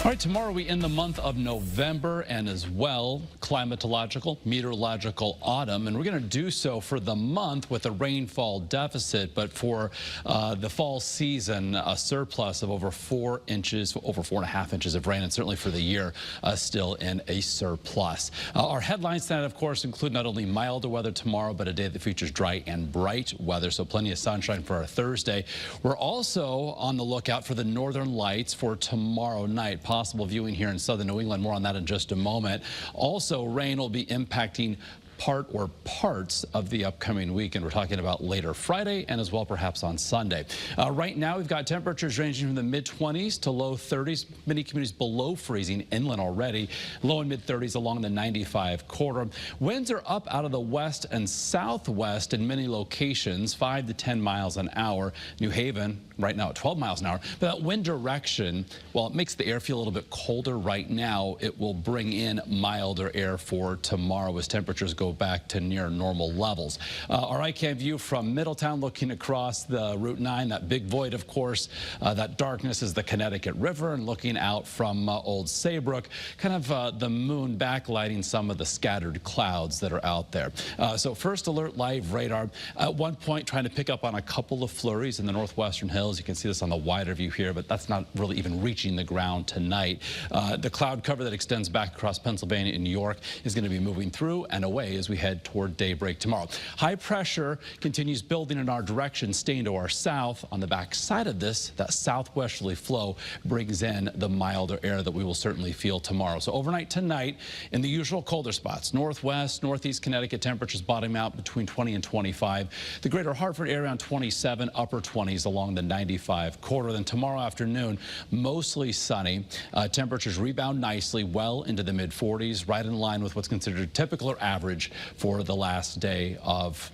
All right, tomorrow we end the month of November and as well climatological, meteorological autumn, and we're going to do so for the month with a rainfall deficit, but for the fall season, a surplus of over 4 inches, over 4.5 inches of rain, and certainly for the year, still in a surplus. Our headlines tonight, of course, include not only milder weather tomorrow, but a day that features dry and bright weather, so plenty of sunshine for our Thursday. We're also on the lookout for the northern lights for tomorrow night. Possible viewing here in southern New England. More on that in just a moment. Also, rain will be impacting part or parts of the upcoming weekend. We're talking about later Friday and as well perhaps on Sunday. Right now we've got temperatures ranging from the mid-20s to low 30s. Many communities below freezing inland already. Low and mid-30s along the 95 corridor. Winds are up out of the west and southwest in many locations, 5 to 10 miles an hour. New Haven right now at 12 miles an hour. But that wind direction, while it makes the air feel a little bit colder right now, it will bring in milder air for tomorrow as temperatures go back to near normal levels. Our ICAM view from Middletown looking across the Route 9, that big void, of course, that darkness is the Connecticut River, and looking out from Old Saybrook, kind of the moon backlighting some of the scattered clouds that are out there. So first alert live radar at one point trying to pick up on a couple of flurries in the northwestern hills. You can see this on the wider view here, but that's not really even reaching the ground tonight. The cloud cover that extends back across Pennsylvania and New York is going to be moving through and away as we head toward daybreak tomorrow. High pressure continues building in our direction, staying to our south. On the back side of this, that southwesterly flow brings in the milder air that we will certainly feel tomorrow. So overnight tonight, in the usual colder spots, northwest, northeast Connecticut, temperatures bottom out between 20 and 25. The greater Hartford area around 27, upper 20s along the 95 corridor. Then tomorrow afternoon, mostly sunny. Temperatures rebound nicely well into the mid-40s, right in line with what's considered typical or average for the last day of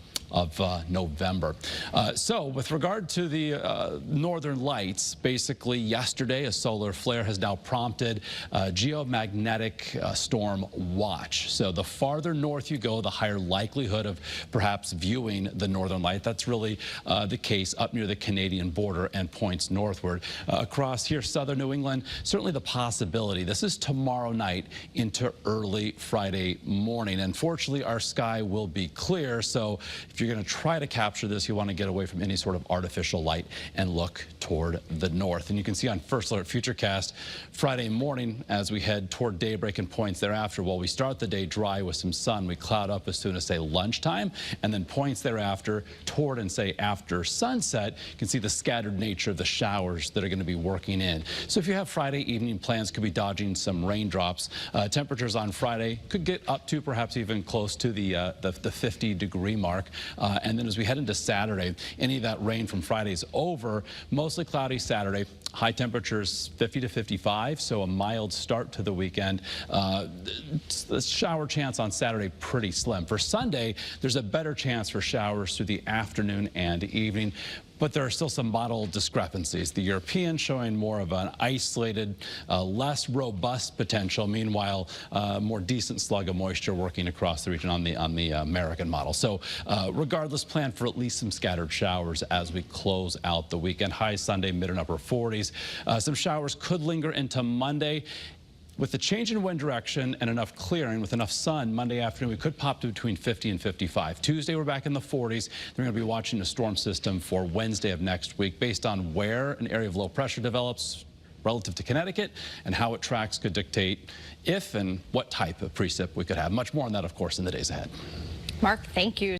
November. So with regard to the northern lights, basically yesterday a solar flare has now prompted a geomagnetic storm watch. So the farther north you go, the higher likelihood of perhaps viewing the northern light. That's really the case up near the Canadian border and points northward. Across here, southern New England, certainly the possibility. This is tomorrow night into early Friday morning. Unfortunately, our sky will be clear, so if you're going to try to capture this, you want to get away from any sort of artificial light and look toward the north. And you can see on First Alert Futurecast Friday morning as we head toward daybreak and points thereafter. While we start the day dry with some sun, we cloud up as soon as, say, lunchtime, and then points thereafter toward and, say, after sunset. You can see the scattered nature of the showers that are going to be working in. So if you have Friday evening plans, could be dodging some raindrops. Temperatures on Friday could get up to perhaps even close to the 50-degree mark. And then as we head into Saturday, any of that rain from Friday is over. Mostly cloudy Saturday. High temperatures 50 to 55, so a mild start to the weekend. The shower chance on Saturday pretty slim. For Sunday, there's a better chance for showers through the afternoon and evening. But there are still some model discrepancies. The European showing more of an isolated, less robust potential. Meanwhile, more decent slug of moisture working across the region on the American model. So regardless, plan for at least some scattered showers as we close out the weekend. High Sunday, mid and upper 40s. Some showers could linger into Monday. With the change in wind direction and enough clearing, with enough sun, Monday afternoon, we could pop to between 50 and 55. Tuesday, we're back in the 40s. They're going to be watching a storm system for Wednesday of next week. Based on where an area of low pressure develops relative to Connecticut and how it tracks could dictate if and what type of precip we could have. Much more on that, of course, in the days ahead. Mark, thank you.